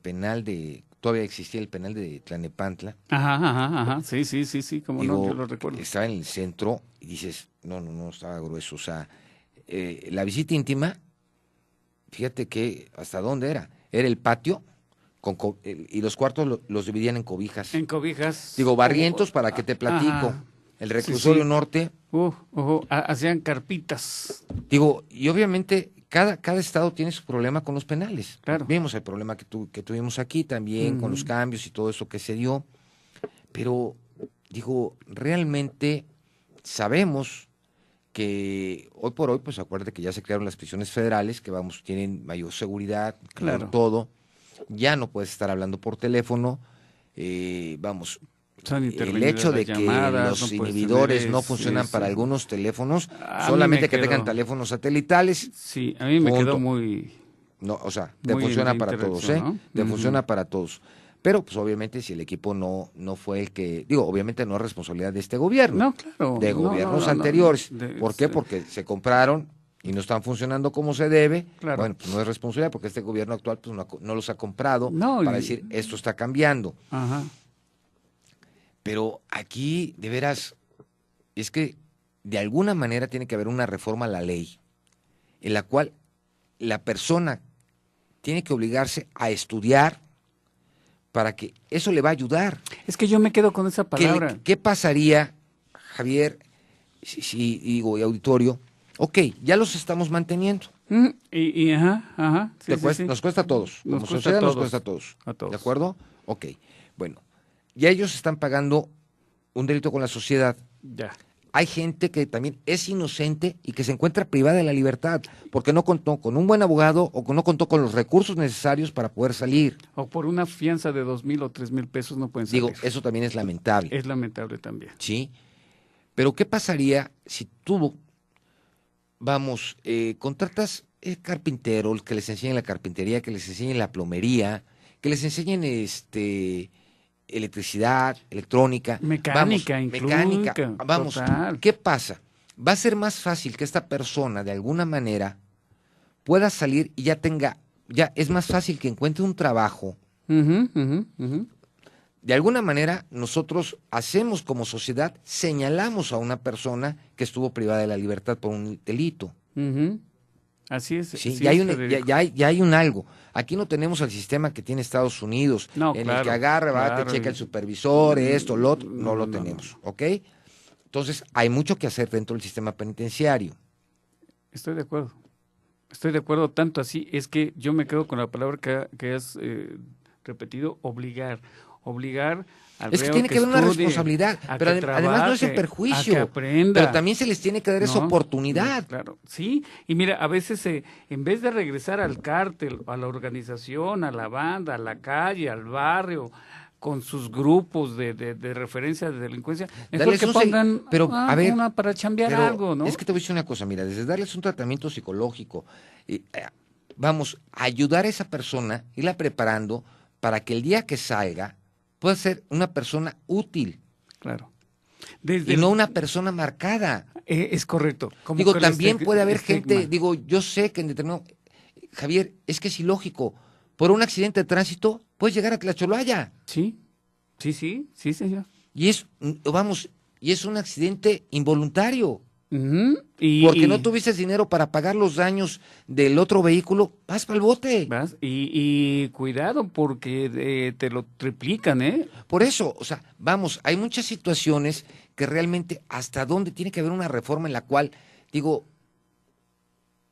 penal de todavía existía el penal de Tlalnepantla. Ajá, sí, como no, yo lo recuerdo. Estaba en el centro y dices, no, estaba grueso. O sea, la visita íntima, fíjate que hasta dónde era. Era el patio y los cuartos los dividían en cobijas. En cobijas. Digo, Barrientos, para que te platico. Ajá. El reclusorio norte. Hacían carpitas. Digo, y obviamente cada estado tiene su problema con los penales. Claro. Vimos el problema que tuvimos aquí también, con los cambios y todo eso que se dio. Pero, digo, realmente sabemos que hoy por hoy, pues acuérdate que ya se crearon las prisiones federales, que tienen mayor seguridad, claro, todo. Ya no puedes estar hablando por teléfono. El hecho de que los inhibidores no funcionan para algunos teléfonos, solamente que tengan teléfonos satelitales. Sí, a mí me quedó muy... No, o sea, te funciona para todos, ¿eh? ¿no? Te funciona para todos. Pero, pues, obviamente, si el equipo no fue el que... Digo, obviamente no es responsabilidad de este gobierno. No, claro. De gobiernos anteriores. ¿Por qué? Porque se compraron y no están funcionando como se debe. Claro. Bueno, pues no es responsabilidad porque este gobierno actual pues no los ha comprado para decir, esto está cambiando. Ajá. Pero aquí, de veras, es que de alguna manera tiene que haber una reforma a la ley en la cual la persona tiene que obligarse a estudiar para que eso le va a ayudar. Es que yo me quedo con esa palabra. ¿Qué pasaría, Javier, si digo, y auditorio? Ok, ya los estamos manteniendo. Ajá. Nos cuesta a todos. Como sociedad nos cuesta a todos. ¿De acuerdo? Ok, bueno. Ya ellos están pagando un delito con la sociedad. Ya. Hay gente que también es inocente y que se encuentra privada de la libertad porque no contó con un buen abogado o no contó con los recursos necesarios para poder salir. O por una fianza de 2,000 o 3,000 pesos no pueden salir. Digo, eso también es lamentable. Es lamentable también. Sí. Pero ¿qué pasaría si tú, contratas carpinteros que les enseñen la carpintería, que les enseñen la plomería, que les enseñen electricidad, electrónica, mecánica, total. ¿Qué pasa? Va a ser más fácil que esta persona de alguna manera pueda salir y ya es más fácil que encuentre un trabajo. De alguna manera nosotros hacemos como sociedad, señalamos a una persona que estuvo privada de la libertad por un delito. Así es. Sí, ya hay un algo. Aquí no tenemos el sistema que tiene Estados Unidos, el que agarra, te checa el supervisor, esto, lo otro, no lo tenemos, ¿ok? Entonces, hay mucho que hacer dentro del sistema penitenciario. Estoy de acuerdo, tanto así, es que yo me quedo con la palabra que has repetido, obligar al es que tiene que haber una responsabilidad, pero además no es el perjuicio, que aprenda. Pero también se les tiene que dar esa oportunidad. Claro, sí, y mira, a veces en vez de regresar al cártel, a la organización, a la banda, a la calle, al barrio, con sus grupos de referencia de delincuencia, mejor que pongan una para chambear algo, ¿no? Es que te voy a decir una cosa, mira, desde darles un tratamiento psicológico, vamos a ayudar a esa persona, irla preparando para que el día que salga pueda ser una persona útil. Claro. Y no una persona marcada. Es correcto. Digo, también puede haber gente, yo sé que en determinado... Javier, es que es ilógico. Por un accidente de tránsito puedes llegar a Tlacholaya. Sí, señor. Y es un accidente involuntario. Porque no tuviste dinero para pagar los daños del otro vehículo, vas para el bote. Y cuidado porque te lo triplican, ¿eh? Por eso, o sea, hay muchas situaciones que realmente hasta dónde tiene que haber una reforma en la cual, digo,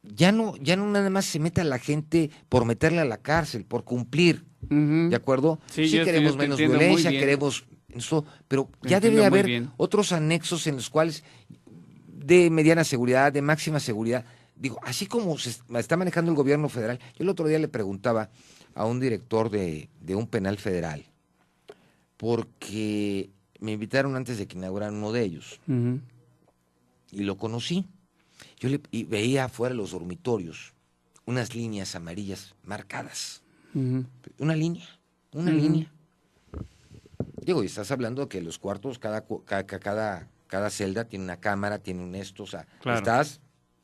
ya no nada más se meta a la gente por meterla a la cárcel, por cumplir, ¿de acuerdo? Sí queremos menos violencia, queremos eso, pero ya debe haber otros anexos en los cuales de mediana seguridad, de máxima seguridad. Digo, así como se está manejando el gobierno federal. Yo el otro día le preguntaba a un director de un penal federal, porque me invitaron antes de que inauguraran uno de ellos, y lo conocí. Y veía afuera de los dormitorios unas líneas amarillas marcadas. Una línea. Digo, y estás hablando que los cuartos, cada celda tiene una cámara, tiene un esto, o sea, estás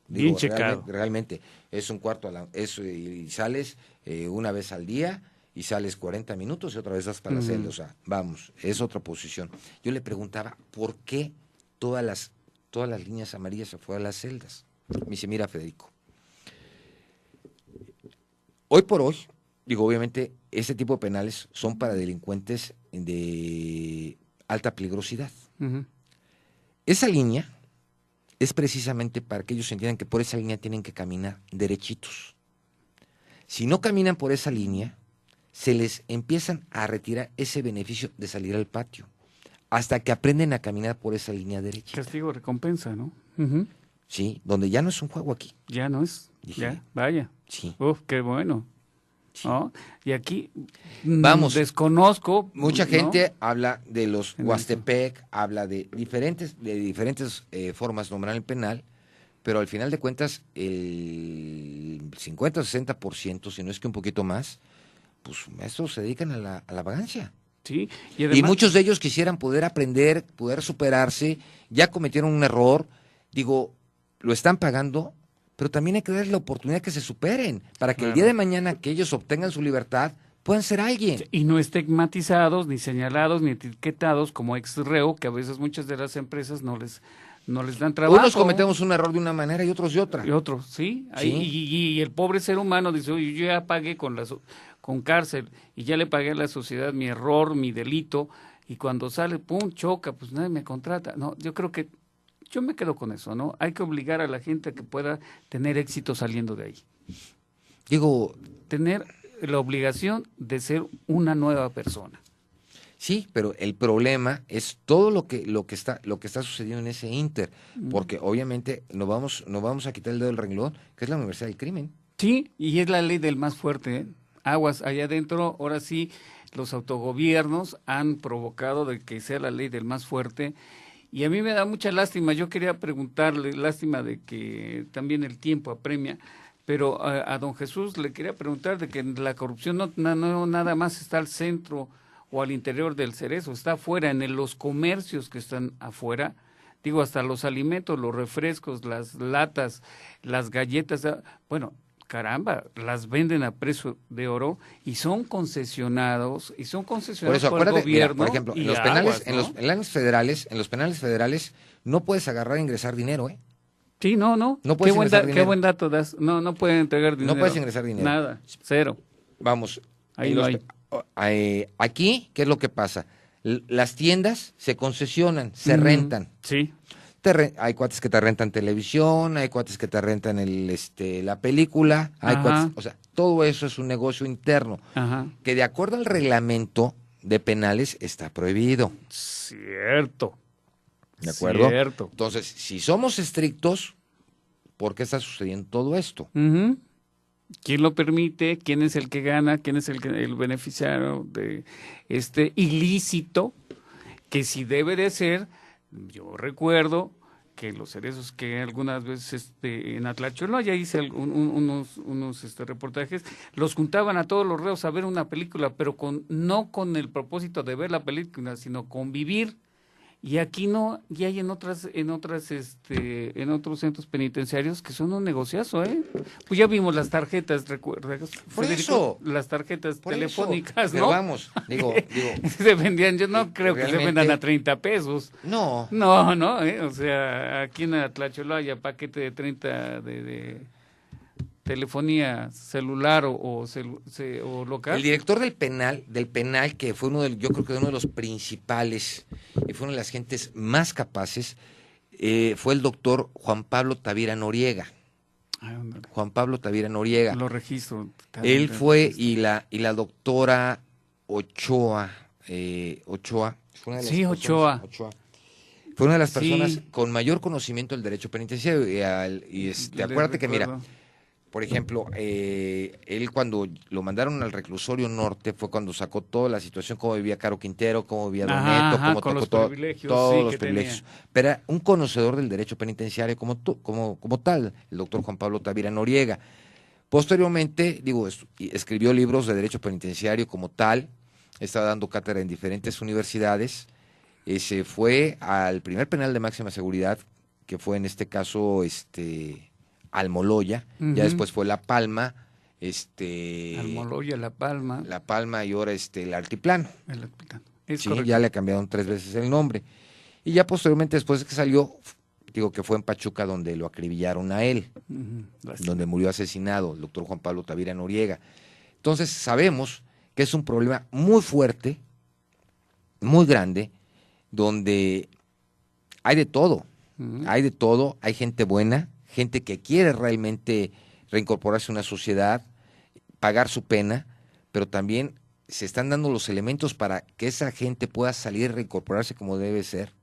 bien checado. Realmente es un cuarto y sales una vez al día y sales 40 minutos y otra vez vas para la celda, o sea, vamos, es otra posición. Yo le preguntaba, ¿por qué todas las líneas amarillas se fueron a las celdas? Me dice, mira, Federico, hoy por hoy, digo, obviamente, este tipo de penales son para delincuentes de alta peligrosidad. Esa línea es precisamente para que ellos entiendan que por esa línea tienen que caminar derechitos. Si no caminan por esa línea, se les empiezan a retirar ese beneficio de salir al patio, hasta que aprenden a caminar por esa línea derecha. Castigo, recompensa, ¿no? Sí, donde ya no es un juego aquí. Ya no es, Dije, ya, vaya. Sí. Uf, qué bueno. Sí. ¿No? Y aquí vamos, desconozco. Mucha ¿no? gente habla de los Huastepec, habla de diferentes formas de nombrar el penal, pero al final de cuentas el 50 o 60%, si no es que un poquito más, pues estos se dedican a la vagancia. Sí, y muchos de ellos quisieran poder aprender, poder superarse, ya cometieron un error, digo, lo están pagando, pero también hay que darles la oportunidad que se superen, para que el día de mañana que ellos obtengan su libertad, puedan ser alguien. Y no estigmatizados, ni señalados, ni etiquetados como ex-reo, que a veces muchas de las empresas no les dan trabajo. Unos cometemos un error de una manera y otros de otra. Y otros, sí. ¿Sí? Y el pobre ser humano dice, oye, yo ya pagué con cárcel y ya le pagué a la sociedad mi error, mi delito, y cuando sale, pum, choca, pues nadie me contrata. No, yo creo que yo me quedo con eso, ¿no? Hay que obligar a la gente a que pueda tener éxito saliendo de ahí. Digo, tener la obligación de ser una nueva persona. Sí, pero el problema es todo lo que está sucediendo en ese inter, porque obviamente no vamos a quitar el dedo del renglón, que es la Universidad del Crimen. Sí, y es la ley del más fuerte, ¿eh? Aguas, allá adentro, ahora sí, los autogobiernos han provocado de que sea la ley del más fuerte, y a mí me da mucha lástima. Yo quería preguntarle, lástima de que también el tiempo apremia, pero a don Jesús le quería preguntar de que la corrupción no nada más está al centro o al interior del Cerezo, está afuera, en los comercios que están afuera, digo, hasta los alimentos, los refrescos, las latas, las galletas, bueno, caramba, las venden a precio de oro y son concesionados, por eso, por el gobierno. Mira, por ejemplo, en los penales, aguas, ¿no? en los penales federales no puedes agarrar e ingresar dinero, ¿eh? Sí, no. No puedes ingresar dinero. Qué buen dato das. No pueden entregar dinero. No puedes ingresar dinero. Nada, cero. Vamos. Ahí no hay. Aquí, ¿qué es lo que pasa? Las tiendas se concesionan, se rentan. Sí. Hay cuates que te rentan televisión, hay cuates que te rentan la película, hay cuates, o sea, todo eso es un negocio interno, que de acuerdo al reglamento de penales está prohibido. Cierto. ¿De acuerdo? Cierto. Entonces, si somos estrictos, ¿por qué está sucediendo todo esto? ¿Quién lo permite? ¿Quién es el que gana? ¿Quién es el beneficiario de este ilícito? Que si debe de ser, yo recuerdo que los cerezos que algunas veces en Atlacholo, ya hice unos reportajes, los juntaban a todos los reos a ver una película, pero no con el propósito de ver la película, sino convivir. Y aquí no, y hay en otros centros penitenciarios que son un negociazo, ¿eh? Pues ya vimos las tarjetas, ¿recuerdas? Por eso. Las tarjetas Por telefónicas, eso. Pero ¿no? vamos, digo. Se vendían, yo no creo que se vendan a 30 pesos. No. No, o sea, aquí en Atlacholo hay paquete de 30 de telefonía celular o local. El director del penal, que fue yo creo que uno de los principales, y fue una de las gentes más capaces, fue el doctor Juan Pablo Tavira Noriega. Juan Pablo Tavira Noriega. Lo registro. Él fue, y la doctora Ochoa. Ochoa. Fue una de las Ochoa. Fue una de las personas con mayor conocimiento del derecho penitenciario. Acuérdate que, mira, por ejemplo, él cuando lo mandaron al reclusorio norte fue cuando sacó toda la situación, cómo vivía Caro Quintero, cómo vivía Don Neto, cómo tocó todos los privilegios. Pero era un conocedor del derecho penitenciario como tal, el doctor Juan Pablo Tavira Noriega. Posteriormente, escribió libros de derecho penitenciario como tal, estaba dando cátedra en diferentes universidades, se fue al primer penal de máxima seguridad, que fue en este caso Almoloya, ya después fue La Palma, Almoloya, La Palma. La Palma y ahora el Altiplano. El Altiplano. Es sí, correcto. ya le cambiaron 3 veces el nombre. Y ya posteriormente, después de que salió, digo que fue en Pachuca donde lo acribillaron a él, donde murió asesinado el doctor Juan Pablo Tavira Noriega. Entonces sabemos que es un problema muy fuerte, muy grande, donde hay de todo, hay gente buena, gente que quiere realmente reincorporarse a una sociedad, pagar su pena, pero también se están dando los elementos para que esa gente pueda salir y reincorporarse como debe ser.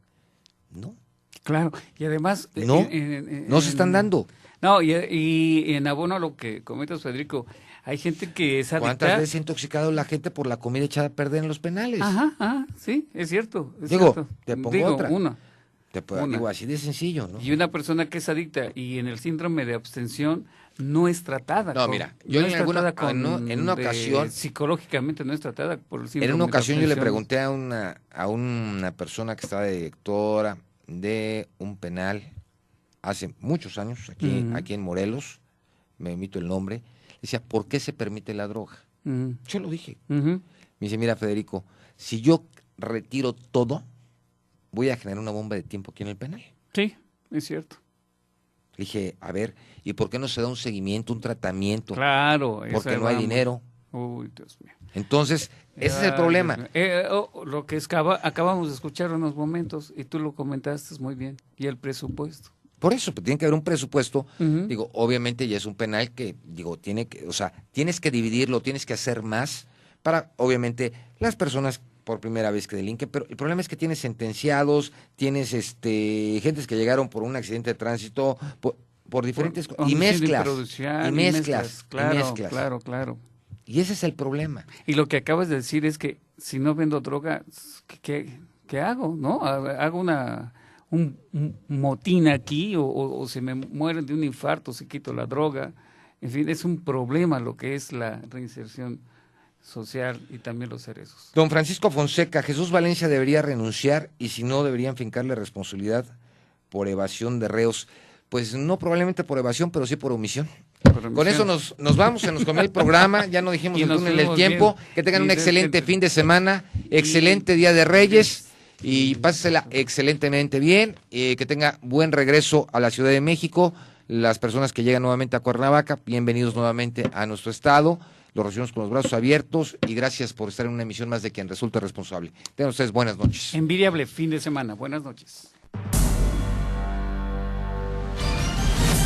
No. Claro, y además... No se están dando. No, y en abono a lo que comentas, Federico, hay gente que es adicta. ¿Cuántas veces se ha intoxicado la gente por la comida echada a perder en los penales? Sí, es cierto. Te pongo otra. Una. Digo, así de sencillo, ¿no? Y una persona que es adicta y en el síndrome de abstención no es tratada. No, mira, yo en una ocasión... Psicológicamente no es tratada por el síndrome de abstención. En una ocasión yo le pregunté a una persona que estaba de directora de un penal hace muchos años, aquí en Morelos, me omito el nombre, decía, ¿por qué se permite la droga? Yo lo dije. Me dice, mira, Federico, si yo retiro todo, voy a generar una bomba de tiempo aquí en el penal. Sí, es cierto. Le dije, a ver, ¿y por qué no se da un seguimiento, un tratamiento? Claro. Porque no hay dinero. Uy, Dios mío. Entonces, ese es el problema. Lo que acabamos de escuchar unos momentos, y tú lo comentaste muy bien, y el presupuesto. Por eso, pues, tiene que haber un presupuesto. Digo, obviamente ya es un penal que, tienes que dividirlo, tienes que hacer más para, obviamente, las personas por primera vez que delinquen, pero el problema es que tienes sentenciados, tienes gentes que llegaron por un accidente de tránsito, por diferentes cosas, y mezclas. Claro. Y ese es el problema. Y lo que acabas de decir es que si no vendo droga, ¿qué hago? ¿No? Hago un motín aquí o se me mueren de un infarto si quito la droga. En fin, es un problema lo que es la reinserción social y también los cerezos. Don Francisco Fonseca, Jesús Valencia debería renunciar y si no deberían fincarle responsabilidad por evasión de reos. Pues no probablemente por evasión, pero sí por omisión. Con eso nos vamos, se nos comió el programa, ya no dijimos el túnel del tiempo. Bien. Que tengan un excelente fin de semana, excelente Día de Reyes y pásensela excelentemente bien, que tenga buen regreso a la Ciudad de México. Las personas que llegan nuevamente a Cuernavaca, bienvenidos nuevamente a nuestro estado. Los recibimos con los brazos abiertos y gracias por estar en una emisión más de Quien Resulte Responsable. Tengan ustedes buenas noches. Envidiable fin de semana. Buenas noches.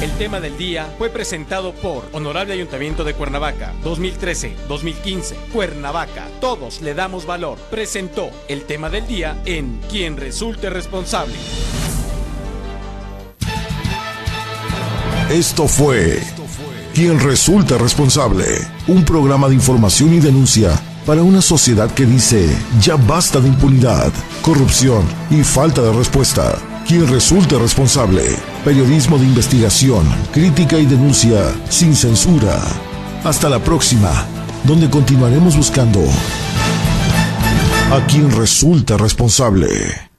El tema del día fue presentado por Honorable Ayuntamiento de Cuernavaca, 2013-2015. Cuernavaca, todos le damos valor. Presentó el tema del día en Quien Resulte Responsable. Esto fue Quien Resulte Responsable, un programa de información y denuncia para una sociedad que dice ya basta de impunidad, corrupción y falta de respuesta. Quien resulte responsable. Periodismo de investigación, crítica y denuncia sin censura. Hasta la próxima, donde continuaremos buscando a quien resulta responsable.